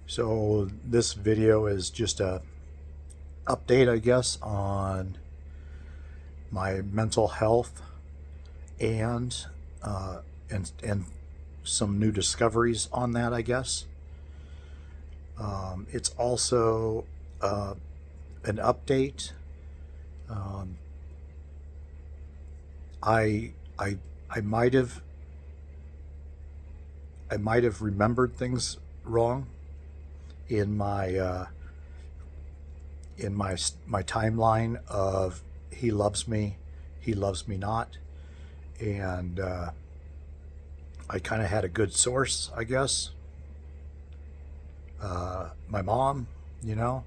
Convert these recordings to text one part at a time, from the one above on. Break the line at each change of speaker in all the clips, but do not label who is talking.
So this video is just a update, I guess, on my mental health and and some new discoveries on that, I guess. It's also an update. Um, I I I might have remembered things wrong in my timeline of he loves me not, and I kind of had a good source, I guess. My mom, you know,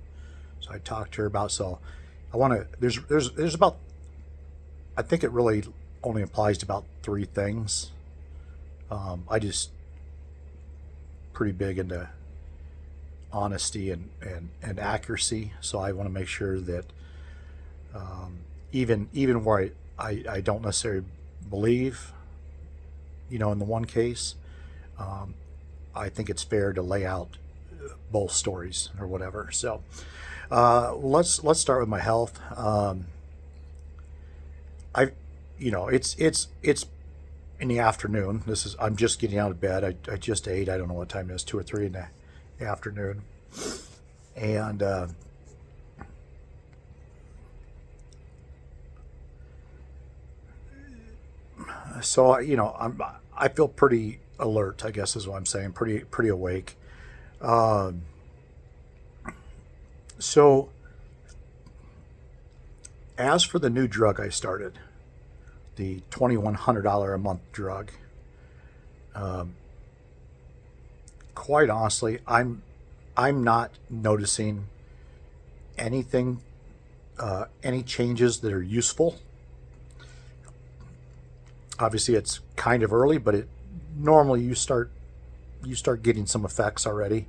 so I talked to her about. So I want to. There's about. I think it really only applies to about three things. I just pretty big into honesty and accuracy, so I want to make sure that even where I don't necessarily believe, in the one case, um, I think it's fair to lay out both stories or whatever. So let's start with my health. I it's in the afternoon. I'm just getting out of bed. I just ate. I don't know what time it is, 2 or 3 in the afternoon, and so I feel pretty alert, I guess is what I'm saying. Pretty awake. Um, so as for the new drug I started, the $2,100 a month drug, um, quite honestly, I'm not noticing anything, any changes that are useful. Obviously, it's kind of early, but it normally you start getting some effects already.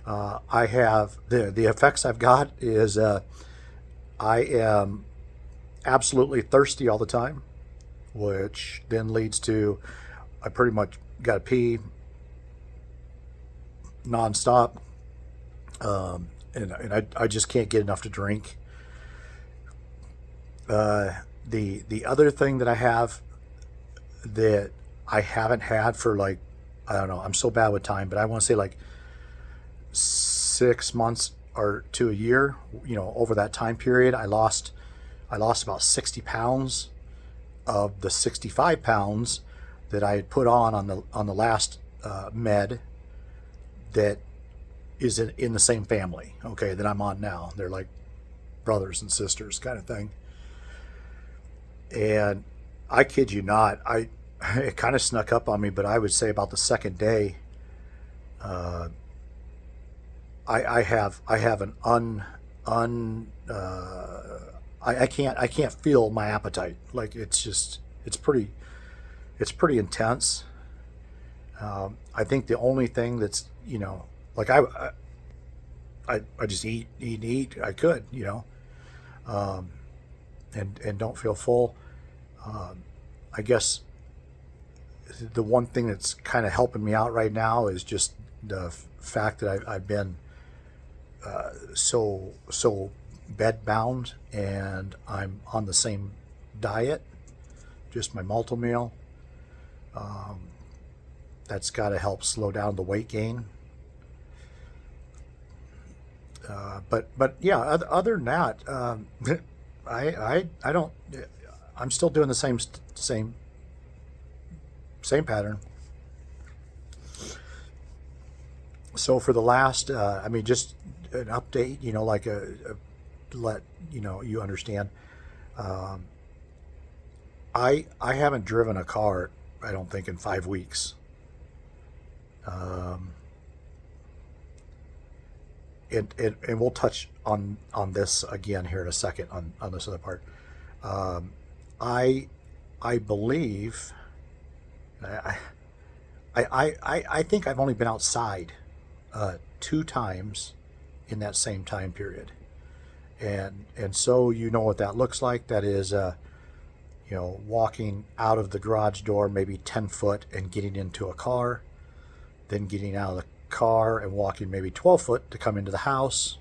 I have the effects I've got is I am absolutely thirsty all the time, which then leads to I pretty much got to pee nonstop, and I just can't get enough to drink. The other thing that I have that I haven't had for like, I don't know, I'm so bad with time, but I want to say like 6 months or to a year. Over that time period, I lost about 60 pounds of the 65 pounds that I had put on the last med that is in the same family, okay, that I'm on now. They're like brothers and sisters kind of thing. And I kid you not, it kind of snuck up on me, but I would say about the second day, uh, I have an I can't feel my appetite. Like it's pretty intense. I think the only thing that's like I just eat. I could, um, and don't feel full. Um, I guess the one thing that's kind of helping me out right now is just the fact that I've been so bed bound, and I'm on the same diet, just my multi meal. Um, that's got to help slow down the weight gain. But yeah, other than that, I don't. I'm still doing the same pattern. So for the last, I mean, just an update, like to let you understand. Um, I haven't driven a car, I don't think, in 5 weeks. Um, and we'll touch on this again here in a second on this other part. Um, I I believe I I think I've only been outside 2 times in that same time period, and so you know what that looks like. That is, walking out of the garage door maybe 10 foot and getting into a car, then getting out of the car and walking maybe 12 foot to come into the house,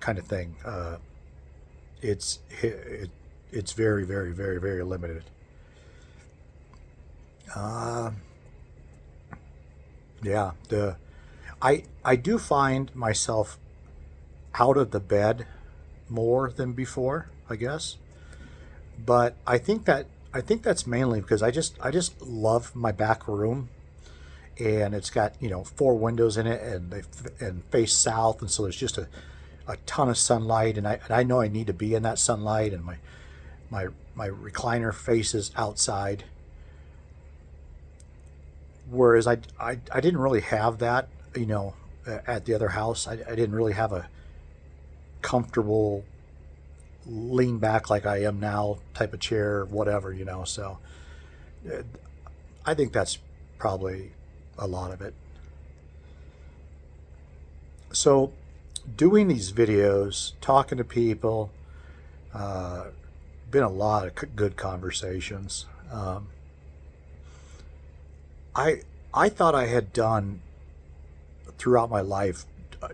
kind of thing. It's very, very, very, very limited. Uh, yeah, I do find myself out of the bed more than before, I guess. But I think that's mainly because I just love my back room, and it's got four windows in it, and and face south, and so there's just a ton of sunlight, and I know I need to be in that sunlight, and my my recliner faces outside. Whereas I didn't really have that, at the other house. I didn't really have a comfortable lean back like I am now type of chair, whatever. So uh, I think that's probably a lot of it. So doing these videos, talking to people, uh, been a lot of good conversations. I thought I had done throughout my life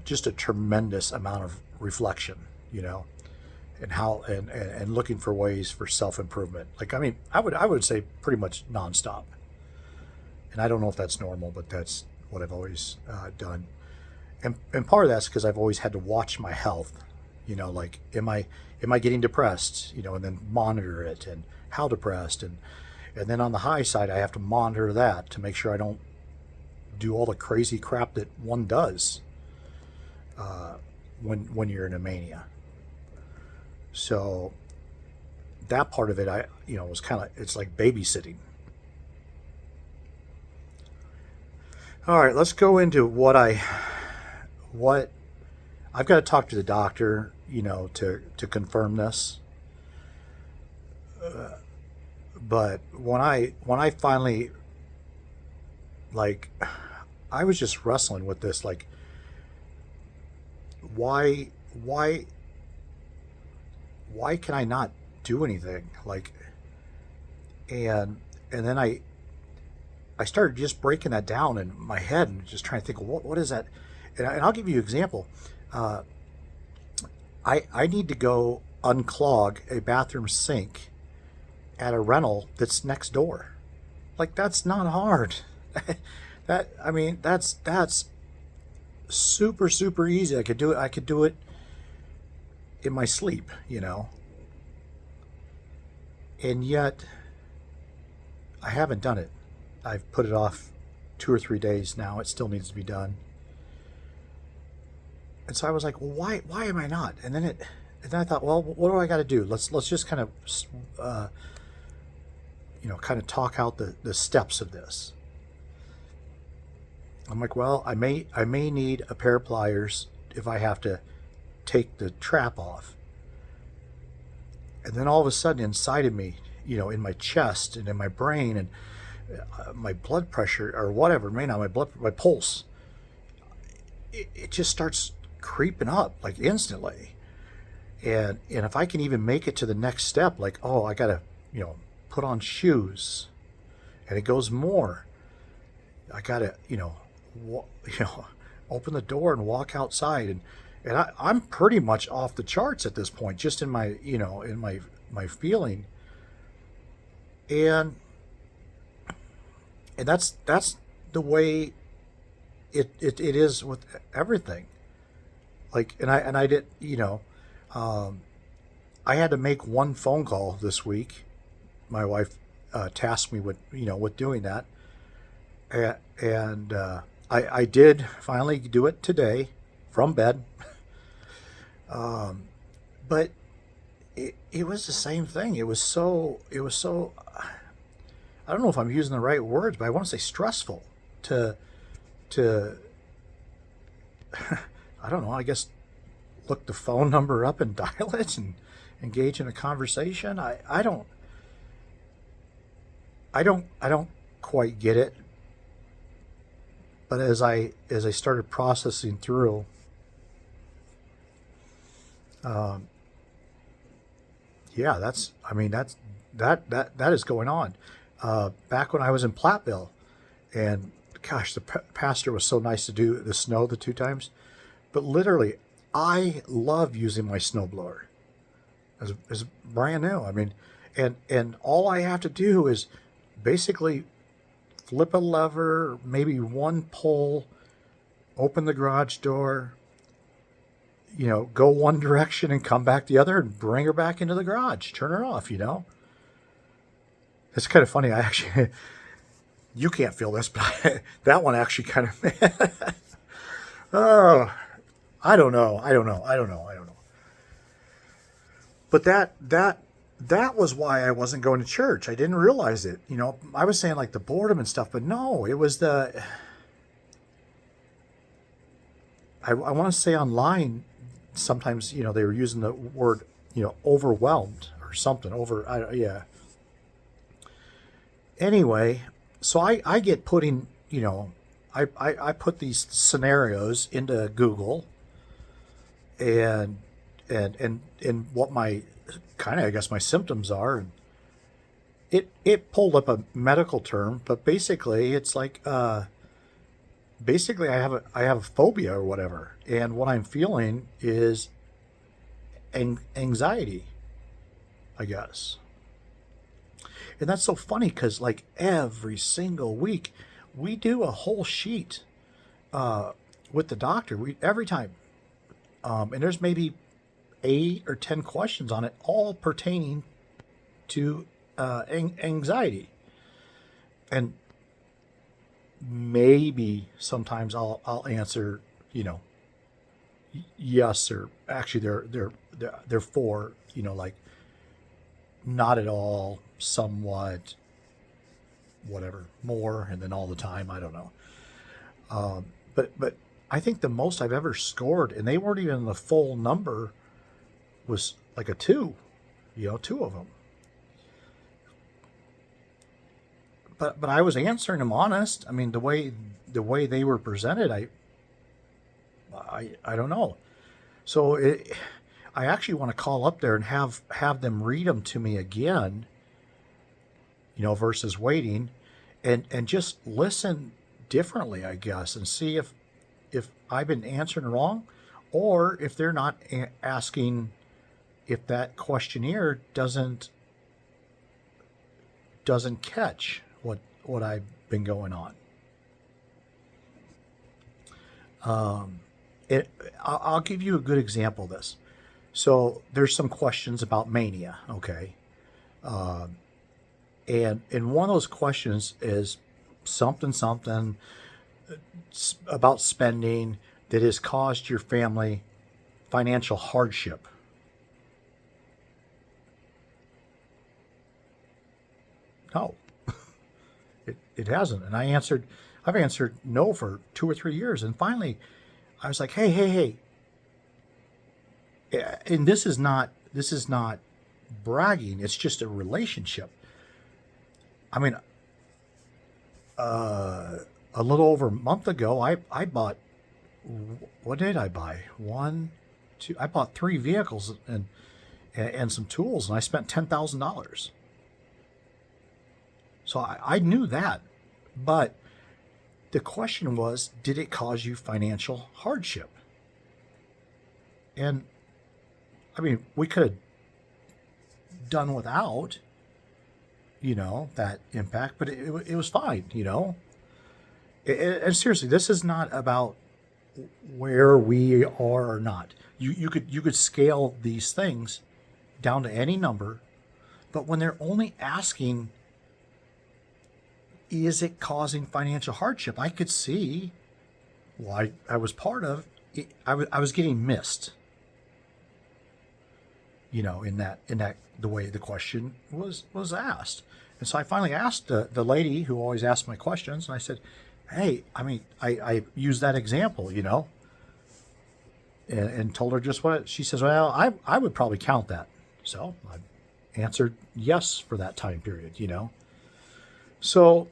just a tremendous amount of reflection, you know, and how and looking for ways for self improvement. Like I mean, I would say pretty much nonstop. And I don't know if that's normal, but that's what I've always done. And part of that's because I've always had to watch my health. Like am I getting depressed? And then monitor it and how depressed, and then on the high side I have to monitor that to make sure I don't do all the crazy crap that one does when you're in a mania. So that part of it, was kind of, it's like babysitting. All right, let's go into what I've got to talk to the doctor, to confirm this. But when I finally, like, I was just wrestling with this, like, why why why can I not do anything? Like, and then I started just breaking that down in my head and just trying to think, what is that? And I'll give you an example. Uh, I need to go unclog a bathroom sink at a rental that's next door. Like, that's not hard. That, I mean, that's super super easy. I could do it in my sleep. And yet I haven't done it. I've put it off 2 or 3 days now. It still needs to be done. And so I was like, well, why am I not? And then I thought, well, what do I got to do? Let's just kind of uh, kind of talk out the steps of this. I'm like, well, I may need a pair of pliers if I have to take the trap off. And then all of a sudden inside of me, in my chest and in my brain and my blood pressure or whatever, may not my pulse, it just starts creeping up like instantly. And if I can even make it to the next step, like, oh, I gotta, put on shoes, and it goes more. I gotta, you know, open the door and walk outside, and I'm pretty much off the charts at this point, just in my, in my feeling, and that's the way it is with everything. Like, and I did, um, I had to make one phone call this week. My wife tasked me with doing that, and I did finally do it today from bed. But it was the same thing. It was so I don't know if I'm using the right words, but I want to say stressful to to I don't know, I guess look the phone number up and dial it and engage in a conversation. I don't quite get it, but as I started processing through, um, yeah, that is going on. Back when I was in Platteville and gosh, the pastor was so nice to do the snow the 2 times. But literally, I love using my snowblower. It's brand new. I mean, and all I have to do is basically flip a lever, maybe one pull, open the garage door, go one direction and come back the other and bring her back into the garage, turn her off. It's kind of funny. I actually, you can't feel this, but that one actually kind of, oh, I don't know. But that was why I wasn't going to church. I didn't realize it. I was saying like the boredom and stuff, but no, it was I want to say online, sometimes, they were using the word, overwhelmed or something yeah. Anyway, so I get putting, I put these scenarios into Google and what my kind of, I guess, my symptoms are, and it pulled up a medical term, but basically it's like basically I have a phobia or whatever, and what I'm feeling is anxiety, I guess. And that's so funny because like every single week we do a whole sheet with the doctor. Every time, and there's maybe 8 or 10 questions on it, all pertaining to anxiety. And maybe sometimes I'll answer, yes, or actually they're 4, like not at all, somewhat, whatever, more, and then all the time. I don't know. But I think the most I've ever scored, and they weren't even the full number, was like a 2, 2 of them. But I was answering them honest. I mean, the way they were presented, I don't know. So I actually want to call up there and have them read them to me again, versus waiting, and just listen differently, I guess, and see if I've been answering wrong, or if they're not asking, if that questionnaire doesn't catch what I've been going on. I'll give you a good example of this. So there's some questions about mania, okay? And one of those questions is something about spending that has caused your family financial hardship. No, it hasn't. And I've answered no for 2 or 3 years. And finally, I was like, hey. And this is not bragging. It's just a relationship. I mean, a little over a month ago, I bought, what did I buy? 1, 2, I bought 3 vehicles and some tools, and I spent $10,000. So I knew that, but the question was, did it cause you financial hardship? And I mean, we could have done without, that impact, but it was fine, And seriously, this is not about where we are or not. You could scale these things down to any number, but when they're only asking, is it causing financial hardship? I could see, I was part of it, I was getting missed, in that the way the question was asked. And so I finally asked the lady who always asked my questions, and I said, hey, I mean, I used that example, and told her just what she says. Well, I would probably count that. So I answered yes for that time period, So,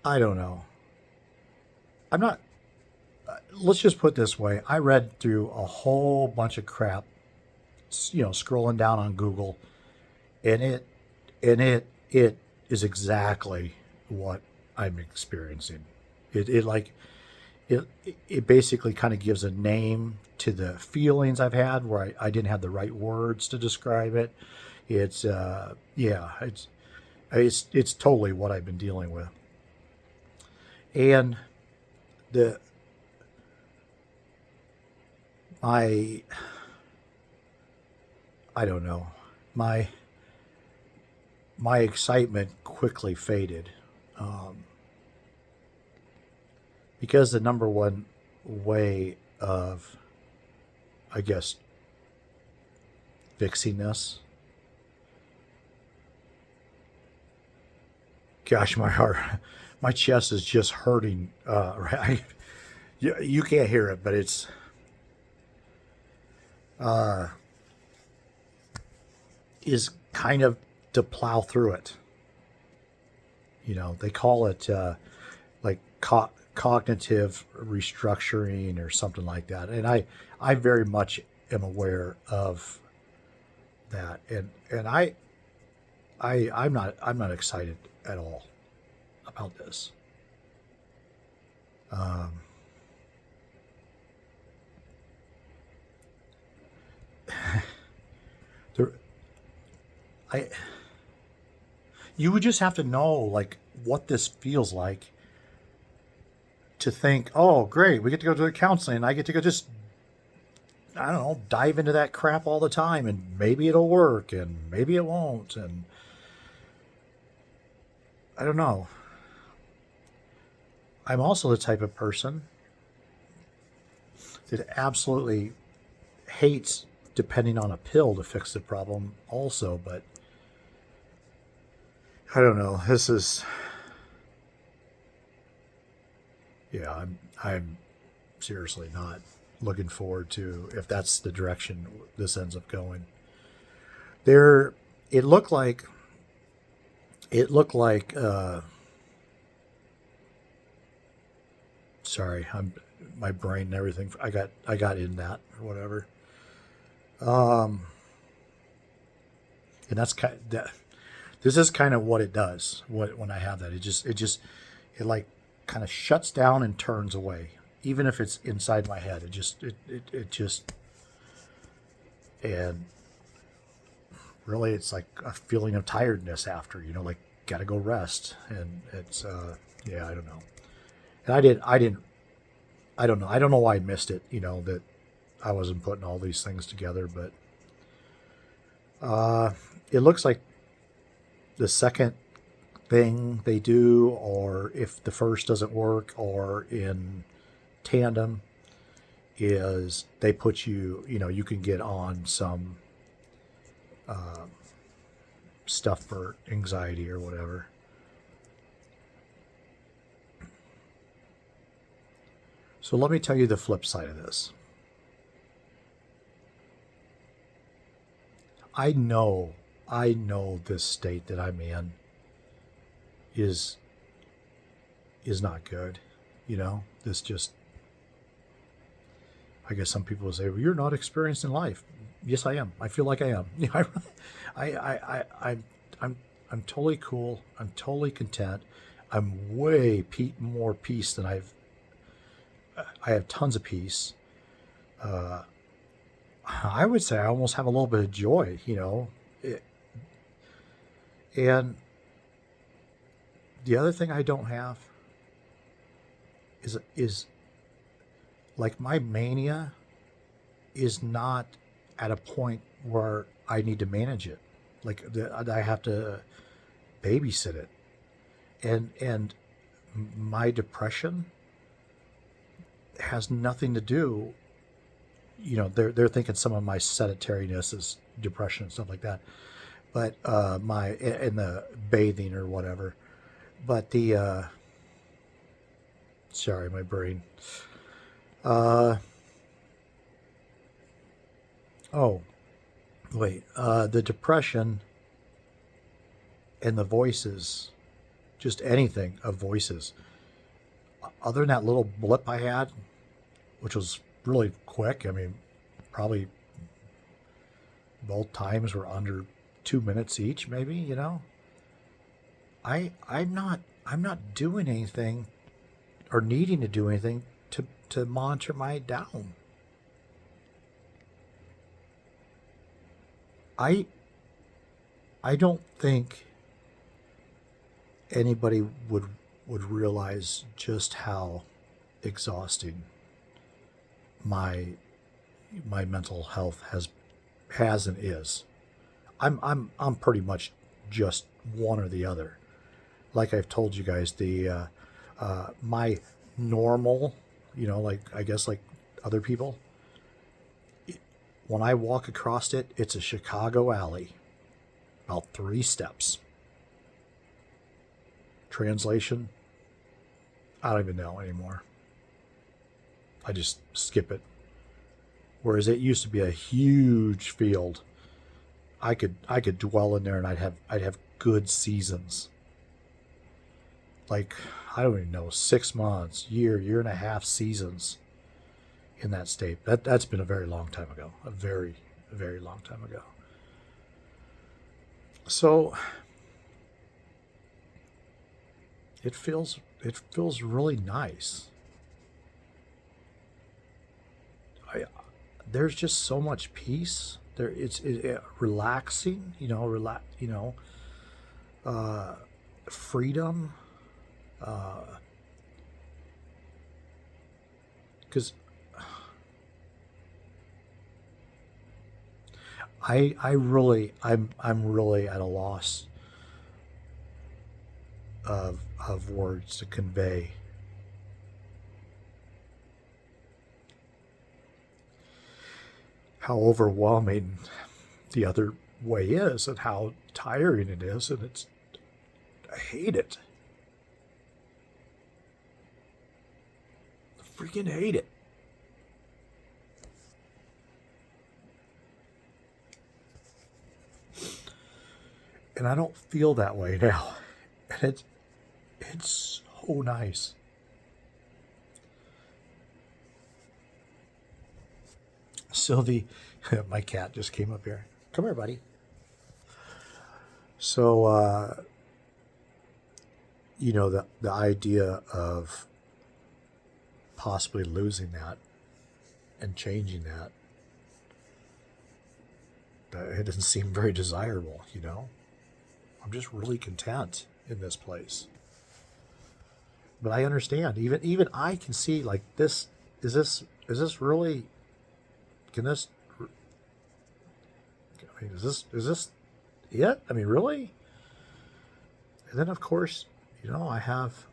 I don't know. I'm not, let's just put it this way. I read through a whole bunch of crap, scrolling down on Google, and it is exactly what I'm experiencing. It like it basically kind of gives a name to the feelings I've had where I didn't have the right words to describe it. It's yeah, it's totally what I've been dealing with. And the my I don't know. My my excitement quickly faded, um, because the number one way of, I guess, fixing this. Gosh, my heart, my chest is just hurting. Right, you can't hear it, but it's uh, is kind of to plow through it. They call it like cognitive restructuring or something like that, and I very much am aware of that, and I'm not excited at all about this. Um, there, I you would just have to know like what this feels like to think, oh great, we get to go to the counseling, and I get to go just, I don't know, dive into that crap all the time, and maybe it'll work and maybe it won't, and I don't know. I'm also the type of person that absolutely hates depending on a pill to fix the problem also, but I don't know. This is, yeah, I'm seriously not looking forward to if that's the direction this ends up going. There, it looked like it looked like sorry, I'm my brain and everything. I got in that or whatever. Um, and that's kind that this is kind of what it does. What when I have that, it like kind of shuts down and turns away. Even if it's inside my head, it just and really it's like a feeling of tiredness after, like gotta go rest. And it's yeah, I don't know. And I don't know. I don't know why I missed it, that I wasn't putting all these things together, but uh it looks like the second thing they do, or if the first doesn't work, or in tandem, is they put you can get on some stuff for anxiety or whatever. So let me tell you the flip side of this. I know, I know this state that I'm in is is not good. This just, I guess some people will say, well, you're not experienced in life. Yes, I am. I feel like I am. I'm, I'm totally cool. I'm totally content. I'm way more peace than I have tons of peace. Uh, I would say I almost have a little bit of joy. It, and the other thing I don't have is like my mania is not at a point where I need to manage it. Like I have to babysit it, and my depression has nothing to do. They're thinking some of my sedentariness is depression and stuff like that, but my in the bathing or whatever. But the sorry, my brain. Uh, oh wait, the depression and the voices, just anything of voices. Other than that little blip I had, which was really quick. I mean, probably both times were under 2 minutes each, maybe. I'm not. I'm not doing anything or needing to do anything to monitor my down. I I don't think anybody would realize just how exhausting my my mental health has and is. I'm pretty much just one or the other. Like I've told you guys, the my normal, like I guess like other people, when I walk across it, it's a Chicago alley, about 3 steps. Translation, I don't even know anymore. I just skip it. Whereas it used to be a huge field. I could dwell in there and I'd have good seasons. Like I don't even know, 6 months, year and a half seasons in that state. That's been a very long time ago. A very long time ago. So it feels really nice. I There's just so much peace. Relaxing, uh, freedom. Because I'm really at a loss of words to convey how overwhelming the other way is and how tiring it is, and I hate it. I freaking hate it. And I don't feel that way now. And it's so nice. Sylvie, my cat just came up here. Come here, buddy. So the idea of possibly losing that and changing that, it doesn't seem very desirable. I'm just really content in this place. But I understand. Even I can see, like, this. Is this really? Can this? I mean, is this it? I mean, really? And then, of course, I have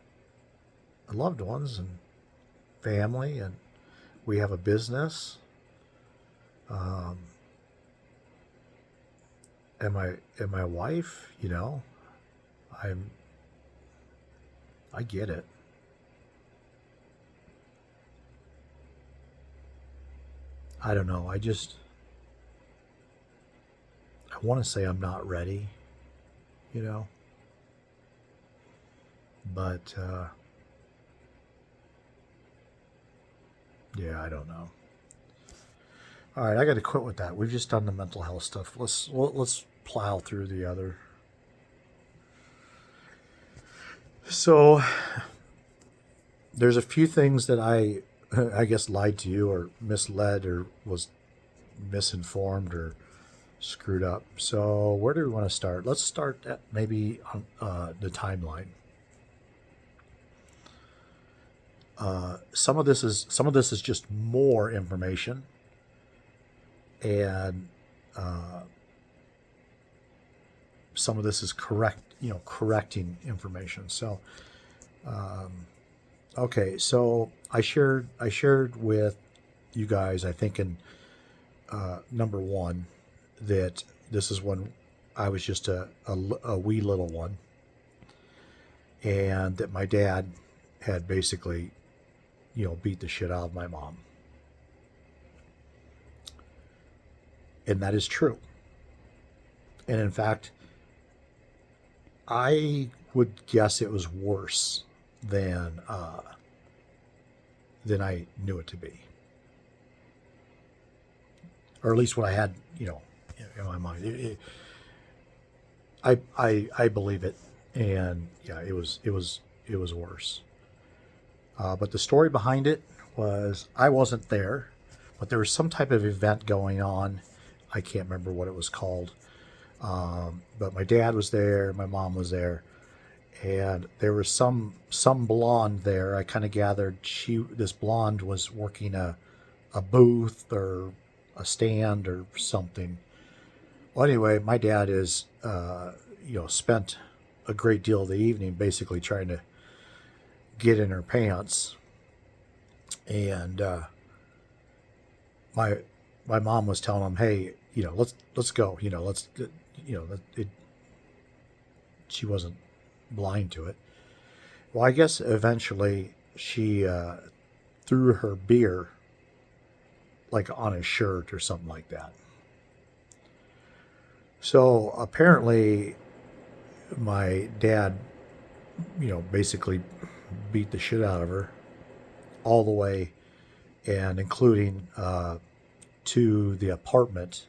loved ones and family, and we have a business. Um, and my wife. I'm I get it. I don't know. I want to say I'm not ready, you know, but yeah, I don't know. All right, I got to quit with that. We've just done the mental health stuff. Let's plow through the other. So there's a few things that I guess lied to you or misled or was misinformed or screwed up. So where do we want to start? Let's start at maybe on the timeline. Some of this is just more information, and uh, some of this is correcting information. So okay, so I shared with you guys, I think in number one, that this is when I was just a wee little one, and that my dad had basically beat the shit out of my mom, and that is true. And in fact, I would guess it was worse than than I knew it to be, or at least what I had, in my mind. I believe it. And yeah, it was worse. But the story behind it was I wasn't there, but there was some type of event going on. I can't remember what it was called. But my dad was there, my mom was there, and there was some blonde there. I kind of gathered this blonde was working a booth or a stand or something. Well, anyway, my dad is spent a great deal of the evening basically trying to get in her pants, and my my mom was telling him, "Hey, let's go. It, she wasn't blind to it. Well, I guess eventually she threw her beer like on his shirt or something like that. So apparently, my dad, basically beat the shit out of her all the way, and including to the apartment.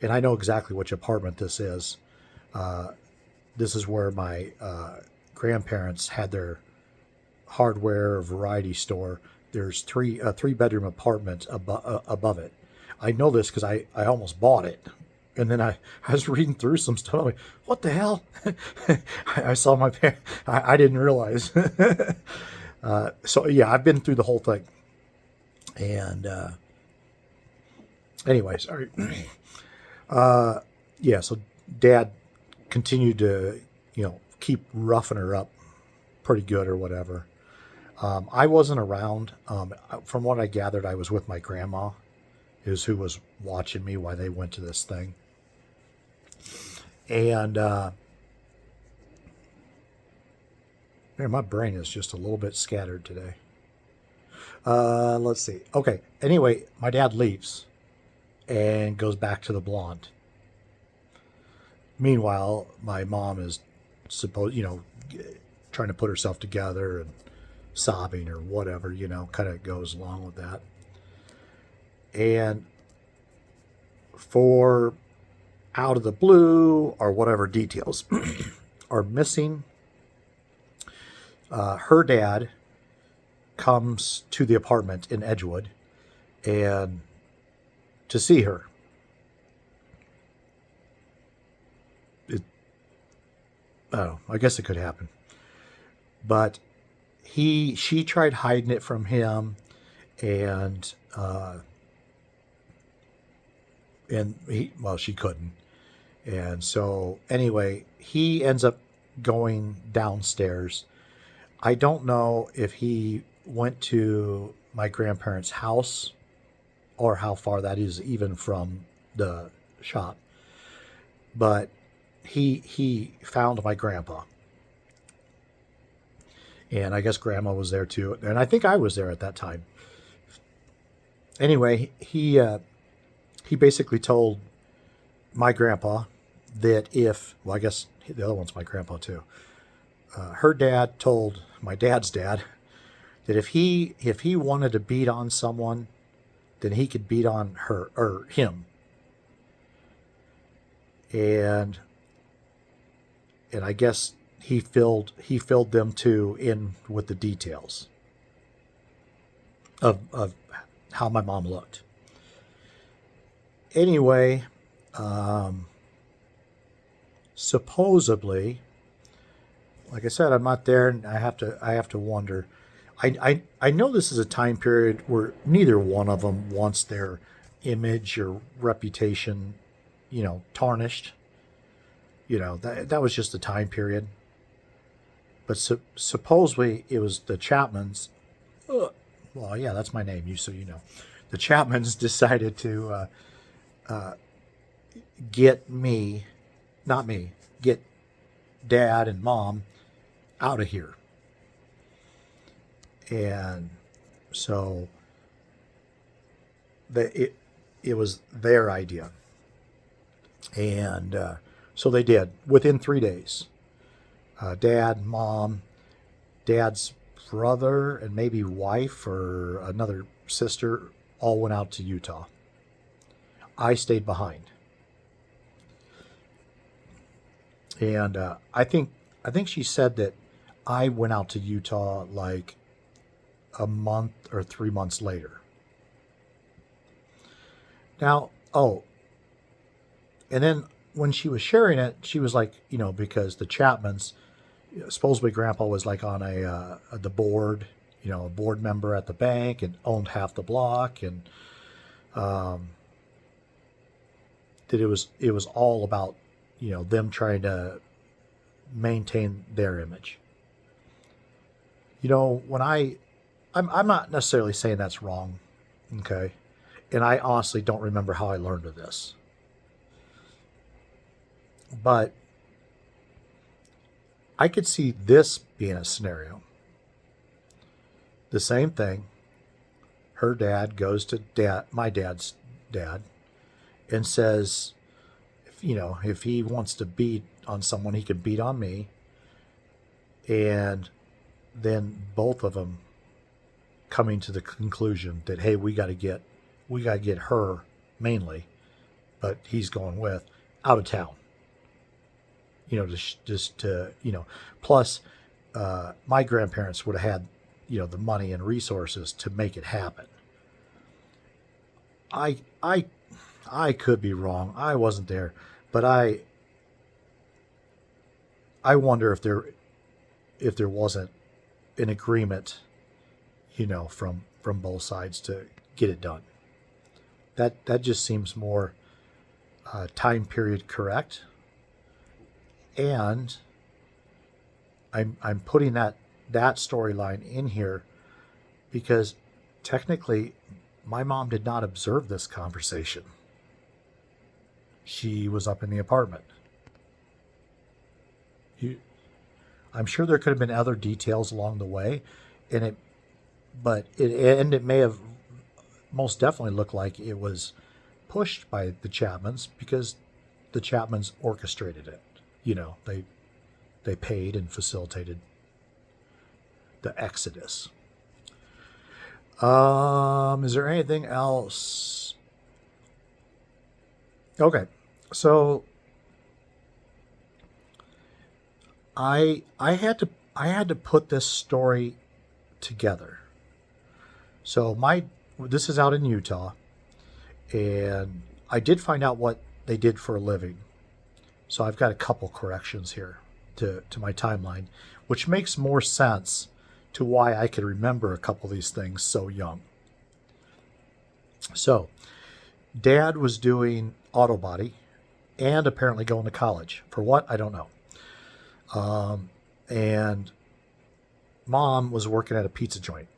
And I know exactly which apartment this is. Uh, this is where my grandparents had their hardware variety store. There's a 3 bedroom apartment above it. I know this because I almost bought it. And then I was reading through some stuff. I'm like, what the hell? I saw my parents. I didn't realize. So yeah, I've been through the whole thing. And anyway, sorry. Yeah, so Dad continued to, keep roughing her up pretty good or whatever. I wasn't around. From what I gathered, I was with my grandma, is who was watching me while they went to this thing. And man, my brain is just a little bit scattered today. Let's see. Okay. Anyway, my dad leaves and goes back to the blonde. Meanwhile, my mom is trying to put herself together and sobbing or whatever, kind of goes along with that. And for out of the blue or whatever details are missing, her dad comes to the apartment in Edgewood and to see her. Oh, I guess it could happen. But she tried hiding it from him, and she couldn't. And so anyway, he ends up going downstairs. I don't know if he went to my grandparents' house or how far that is even from the shop, but he found my grandpa, and I guess grandma was there too, and I think I was there at that time. Anyway, he basically told my grandpa that I guess the other one's my grandpa too. Her dad told my dad's dad that if he wanted to beat on someone, then he could beat on her or him. And I guess he filled them too in with the details of how my mom looked. Anyway, supposedly, like I said, I'm not there, and I have to wonder. I know this is a time period where neither one of them wants their image or reputation, tarnished. That was just the time period. But supposedly it was the Chapmans. Well, yeah, that's my name. The Chapmans decided to get me, not me, get Dad and Mom out of here. And so it was their idea. And so they did within 3 days. Dad, Mom, Dad's brother, and maybe wife or another sister all went out to Utah. I stayed behind. And I think I think she said that I went out to Utah like a month or 3 months later. Now, oh, and then when she was sharing it, she was like, because the Chapmans, supposedly Grandpa was like on the board, a board member at the bank and owned half the block, and um, that it was all about them trying to maintain their image. When I'm not necessarily saying that's wrong, okay, and I honestly don't remember how I learned of this, but I could see this being a scenario. The same thing. Her dad goes to my dad's dad, and says, if he wants to beat on someone, he can beat on me. And then both of them coming to the conclusion that, hey, we got to get her mainly, but he's going with out of town. Just to plus my grandparents would have had the money and resources to make it happen. I I I could be wrong. I wasn't there, but I wonder if there wasn't an agreement, from both sides to get it done. That just seems more time period correct, and I'm putting that storyline in here because technically my mom did not observe this conversation. She was up in the apartment. You, I'm sure there could have been other details along the way, and it may have most definitely looked like it was pushed by the Chapmans because the Chapmans orchestrated it. They paid and facilitated the exodus. Is there anything else? Okay, so I had to put this story together. So this is out in Utah, and I did find out what they did for a living. So I've got a couple corrections here to my timeline, which makes more sense to why I could remember a couple of these things so young. So, Dad was doing auto body and apparently going to college. For what? I don't know. And Mom was working at a pizza joint.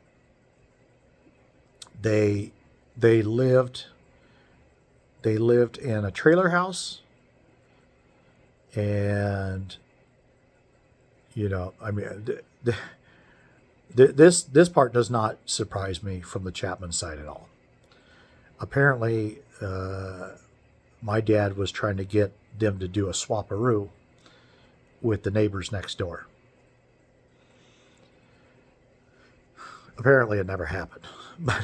They they lived they lived in a trailer house, and I mean, this part does not surprise me from the Chapman side at all. Apparently, my dad was trying to get them to do a swaparoo with the neighbors next door. Apparently, it never happened. But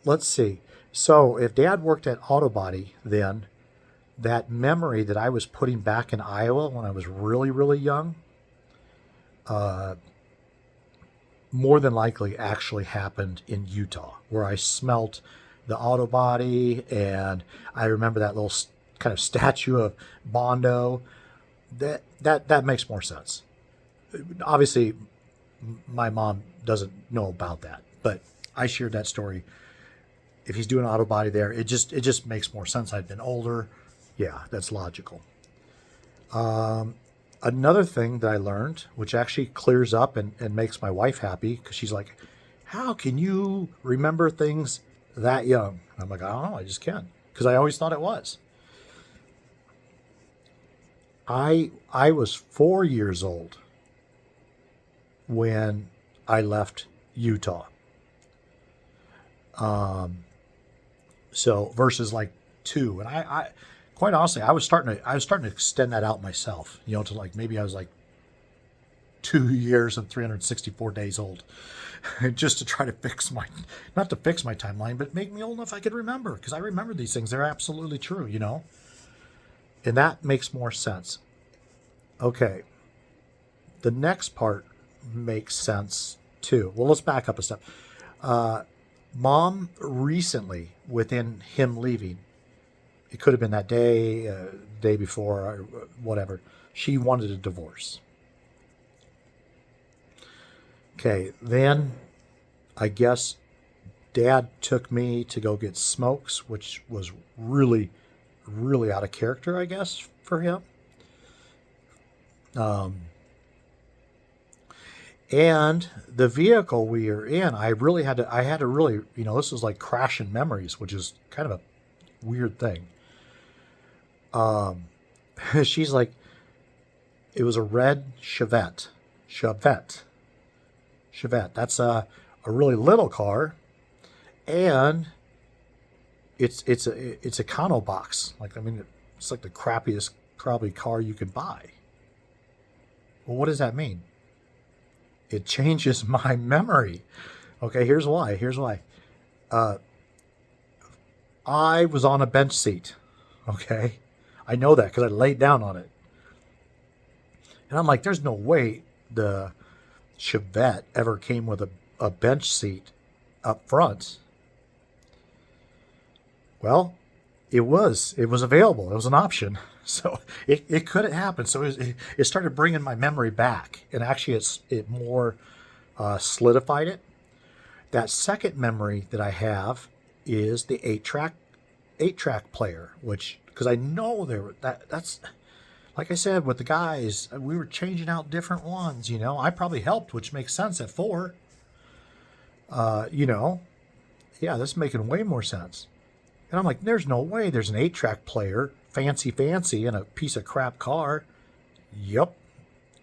let's see. So, if Dad worked at Auto Body, then that memory that I was putting back in Iowa when I was really, really young, uh, more than likely actually happened in Utah, where I smelt the auto body, and I remember that little kind of statue of Bondo. That makes more sense. Obviously, my mom doesn't know about that, but I shared that story. If he's doing auto body there, it just makes more sense. I'd been older. Yeah, that's logical. Another thing that I learned, which actually clears up and makes my wife happy, because she's like, how can you remember things that young? And I'm like, I don't know, I just can. Because I always thought it was. I was 4 years old when I left Utah. Um, so versus like two. And I quite honestly, I was starting to extend that out myself, to like maybe I was like 2 years and 364 days old, just to try to not to fix my timeline, but make me old enough I could remember, because I remember these things. They're absolutely true, and that makes more sense. Okay, the next part makes sense too. Well, let's back up a step. Mom recently, within him leaving, it could have been that day, day before, or whatever, she wanted a divorce. Okay, then I guess Dad took me to go get smokes, which was really, really out of character, I guess, for him. Um, and the vehicle we were in, I had to really, this was like crashing memories, which is kind of a weird thing. Um, she's like, it was a red Chevette, Chevette. That's a really little car, and it's a Econo box. Like, I mean, it's like the crappiest probably car you could buy. Well, what does that mean? It changes my memory. Okay, here's why. Here's why. Uh, I was on a bench seat. Okay, I know that because I laid down on it, and I'm like, there's no way the Chevette ever came with a bench seat up front. Well, it was available. It was an option. So it could have happened. So it started bringing my memory back, and actually it more solidified it. That second memory that I have is the eight track player, which because I know that's like I said with the guys, we were changing out different ones. I probably helped, which makes sense at four. Uh, you know, yeah, this is making way more sense. And I'm like, there's no way there's an eight-track player, fancy, in a piece of crap car. Yep,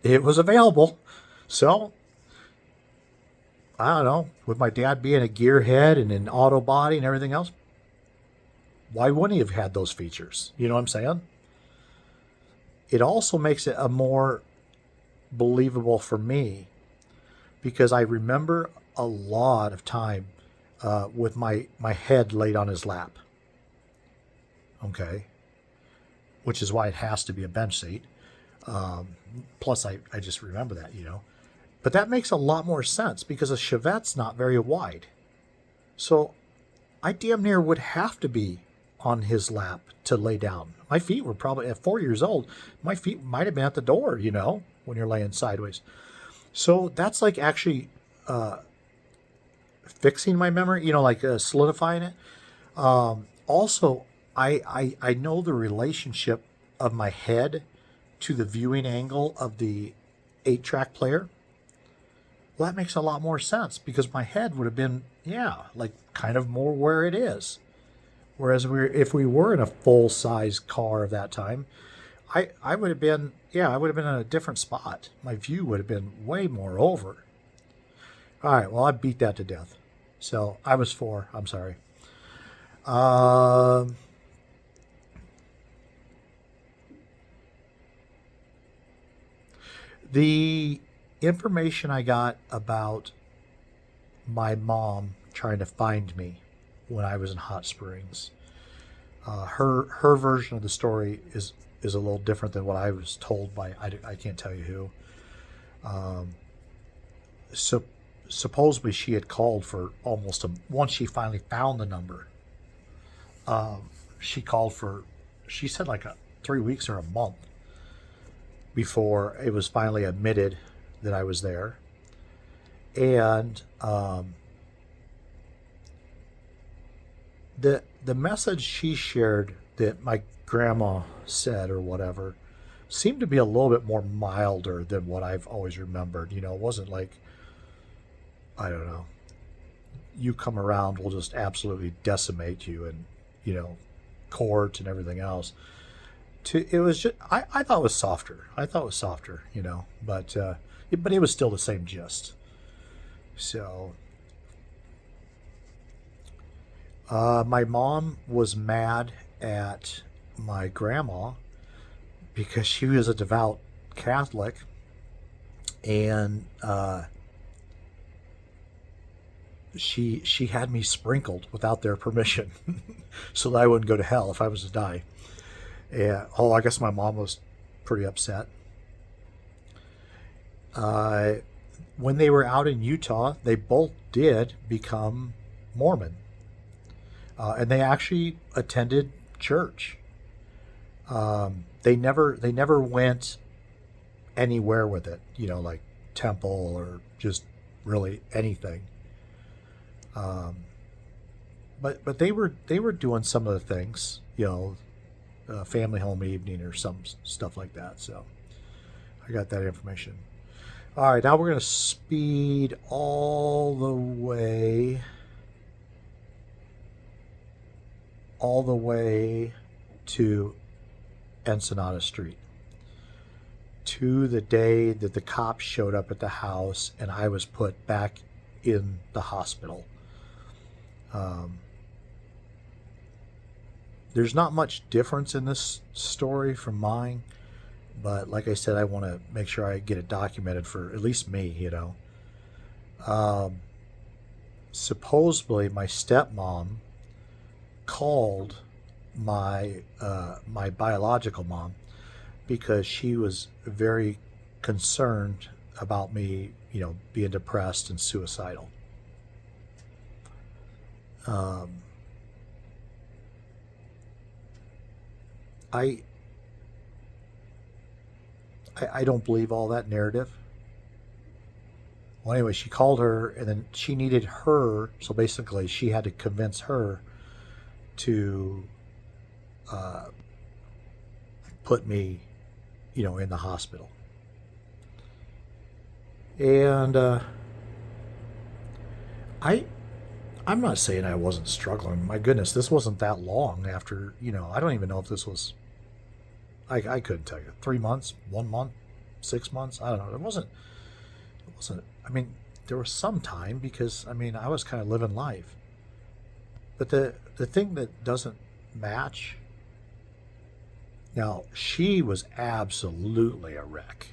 it was available. So, I don't know, with my dad being a gearhead and an auto body and everything else, why wouldn't he have had those features? You know what I'm saying? It also makes it a more believable for me because I remember a lot of time with my head laid on his lap. Okay, which is why it has to be a bench seat. Um, Plus, I just remember that. But that makes a lot more sense because a Chevette's not very wide. So I damn near would have to be on his lap to lay down. My feet were probably, at 4 years old, my feet might have been at the door, when you're laying sideways. So that's like actually fixing my memory, like solidifying it. Also, I know the relationship of my head to the viewing angle of the eight-track player. Well, that makes a lot more sense because my head would have been, yeah, like kind of more where it is. Whereas if we were in a full-size car of that time, I would have been, yeah, I would have been in a different spot. My view would have been way more over. All right, well, I beat that to death. So I was four. I'm sorry. Um, the information I got about my mom trying to find me when I was in Hot Springs, her version of the story is a little different than what I was told by I can't tell you who. Um, so supposedly she had called for once she finally found the number. She called for she said like 3 weeks or a month before it was finally admitted that I was there. And the message she shared that my grandma said or whatever seemed to be a little bit more milder than what I've always remembered. It wasn't like, I don't know, you come around, we'll just absolutely decimate you and, you know, court and everything else. It was just, I thought it was softer. I thought it was softer, but it was still the same gist. So, my mom was mad at my grandma because she was a devout Catholic, and she had me sprinkled without their permission, so that I wouldn't go to hell if I was to die. Yeah. Oh, I guess my mom was pretty upset. Uh, when they were out in Utah, they both did become Mormon, and they actually attended church. They never went anywhere with it, like temple or just really anything. Um, but they were doing some of the things, family home evening or some stuff like that. So I got that information. All right, now we're gonna speed all the way to Ensenada Street, to the day that the cops showed up at the house and I was put back in the hospital. Um, there's not much difference in this story from mine, but like I said, I want to make sure I get it documented for at least me. Um, Supposedly, my stepmom called my biological mom because she was very concerned about me, being depressed and suicidal. Um, I, I don't believe all that narrative. Well, anyway, she called her, and then she needed her. So basically, she had to convince her to uh, put me, in the hospital. And I, I'm not saying I wasn't struggling. My goodness, this wasn't that long after. I don't even know if this was. I couldn't tell you. 3 months, 1 month, 6 months. I don't know. It wasn't. It wasn't. I mean, there was some time because I was kind of living life. But the thing that doesn't match. Now, she was absolutely a wreck.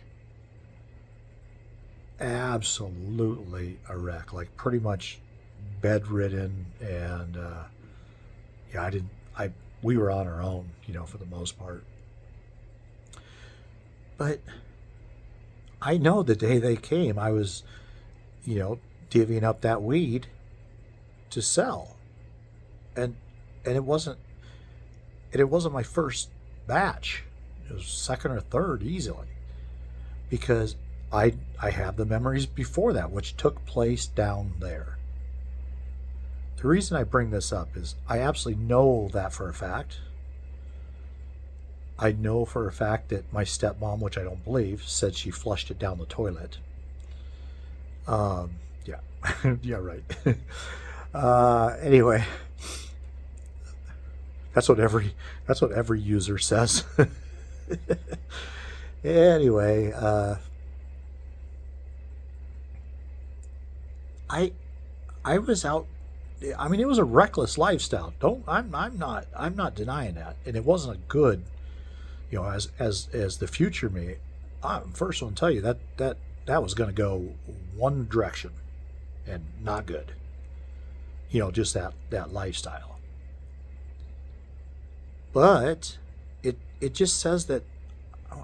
Absolutely a wreck. Like pretty much bedridden, and yeah, I didn't. I We were on our own, for the most part. But I know the day they came, I was, you know, divvying up that weed to sell, and and it wasn't my first batch. It was second or third easily because I have the memories before that, which took place down there. The reason I bring this up is I absolutely know that for a fact. I know for a fact that my stepmom, which I don't believe, said she flushed it down the toilet. Yeah, yeah, right. Anyway, that's what every user says. Anyway, I I was out. I mean, it was a reckless lifestyle. Don't I'm not denying that, and it wasn't a good, as the future me. I'm first one to tell you that was going to go one direction, and not good. Just that lifestyle. But it just says that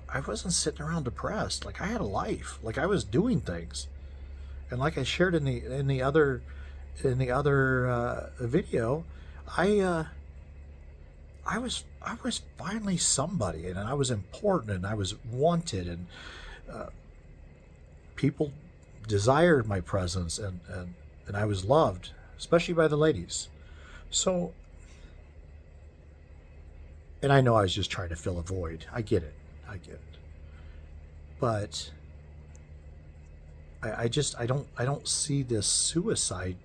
I wasn't sitting around depressed. Like I had a life. Like I was doing things, and like I shared in the other video, I I was finally somebody, and I was important, and I was wanted, and uh, people desired my presence, and I was loved, especially by the ladies. So, and I know I was just trying to fill a void. I get it. I get it. But I don't see this suicide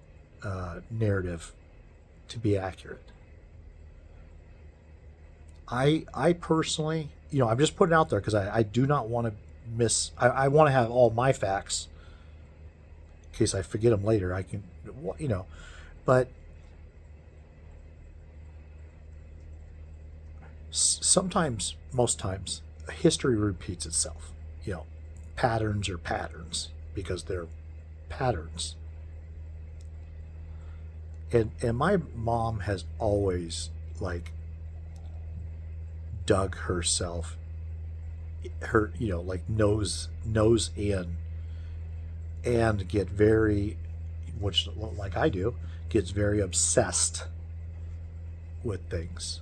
narrative to be accurate. I personally, I'm just putting it out there because I do not want to I want to have all my facts in case I forget them later. I can, you know, but sometimes, most times, history repeats itself. You know, patterns are patterns because they're patterns. And my mom has always like dug herself, her, like nose in and get very, which like I do, gets very obsessed with things.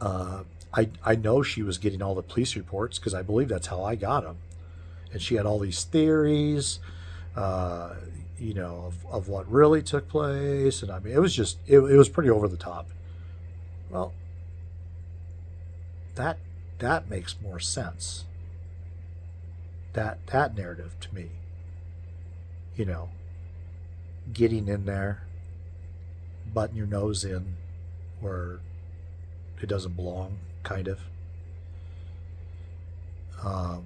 Uh, I know she was getting all the police reports because I believe that's how I got them. And she had all these theories, uh, of what really took place. And I mean, it was just, it was pretty over the top. Well, that, that makes more sense. That narrative to me, you know, getting in there, butting your nose in where it doesn't belong, kind of. Um,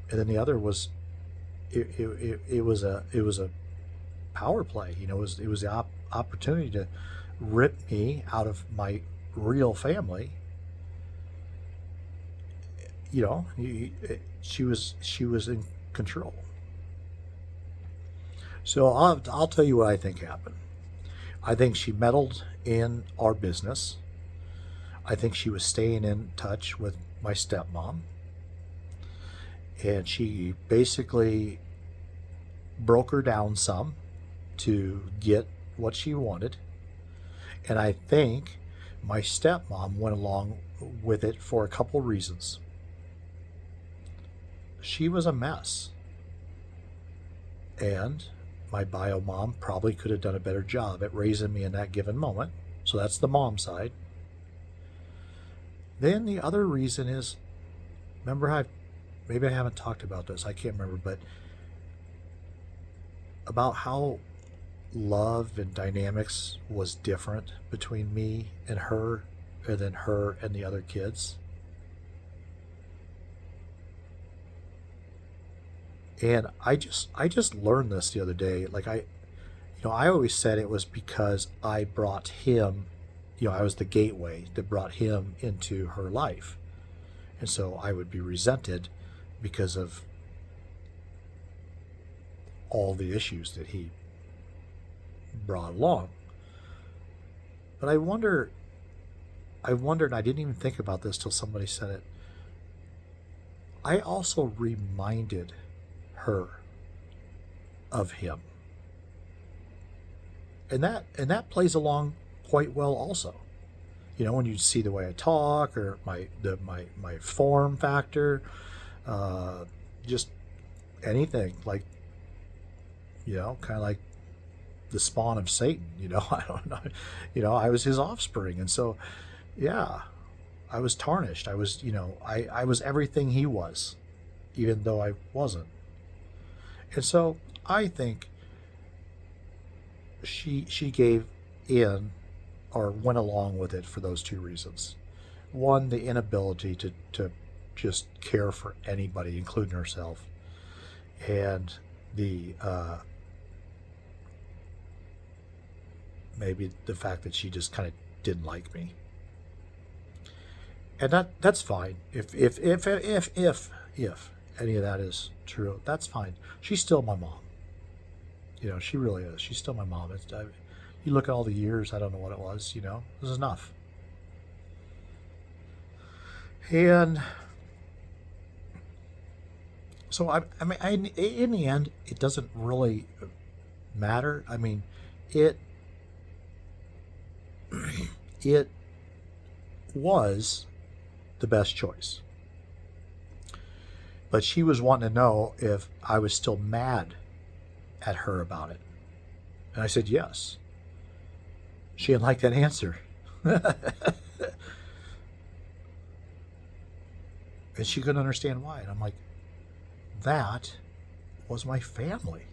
and then the other was it was a power play. It was the opportunity to rip me out of my real family. She was in control. So I'll tell you what I think happened. I think she meddled in our business. I think she was staying in touch with my stepmom, and she basically broke her down some to get what she wanted. And I think my stepmom went along with it for a couple reasons. She was a mess, and my bio mom probably could have done a better job at raising me in that given moment. So that's the mom side. Then the other reason is, remember how maybe I haven't talked about this, I can't remember, but about how love and dynamics was different between me and her than her and the other kids. And I just learned this the other day. Like I always said it was because I brought him, I was the gateway that brought him into her life. And so I would be resented because of all the issues that he brought along. But I wondered, and I didn't even think about this till somebody said it. I also reminded her of him. And that plays along quite well also. When you see the way I talk or my form factor, just anything like, kind of like the spawn of Satan. I don't know. I was his offspring, and so yeah, I was tarnished. I was, I was everything he was, even though I wasn't. And so I think she gave in or went along with it for those two reasons. One, the inability to just care for anybody, including herself, and the maybe the fact that she just kind of didn't like me, and that's fine. If any of that is true, that's fine. She's still my mom. She really is. She's still my mom. You look at all the years, I don't know what it was. This is enough. And so in the end, it doesn't really matter. I mean, it it was the best choice. But she was wanting to know if I was still mad at her about it. And I said yes. She didn't like that answer. And she couldn't understand why. And I'm like, that was my family.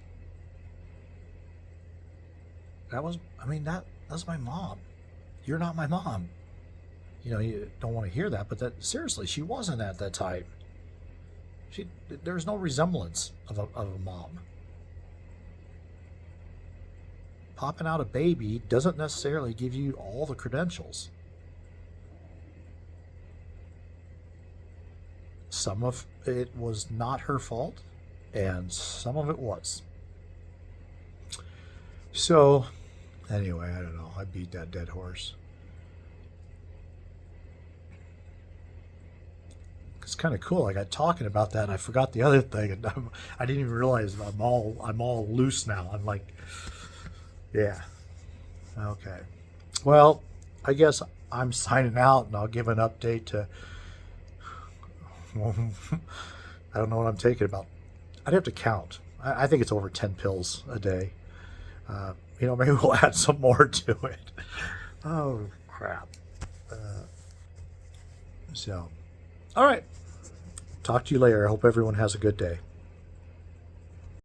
That's my mom. You're not my mom. You don't want to hear that, but that seriously, she wasn't at that time. There's no resemblance of a mom. Popping out a baby doesn't necessarily give you all the credentials. Some of it was not her fault, and some of it was. So, anyway, I don't know. I beat that dead horse. Because kind of cool. I got talking about that, and I forgot the other thing, and I didn't even realize I'm all loose now. I'm like, yeah, okay. Well, I guess I'm signing out, and I'll give an update to. Well, I don't know what I'm taking about. I'd have to count. I think it's over 10 pills a day. Maybe we'll add some more to it. Oh crap. So, all right. Talk to you later. I hope everyone has a good day.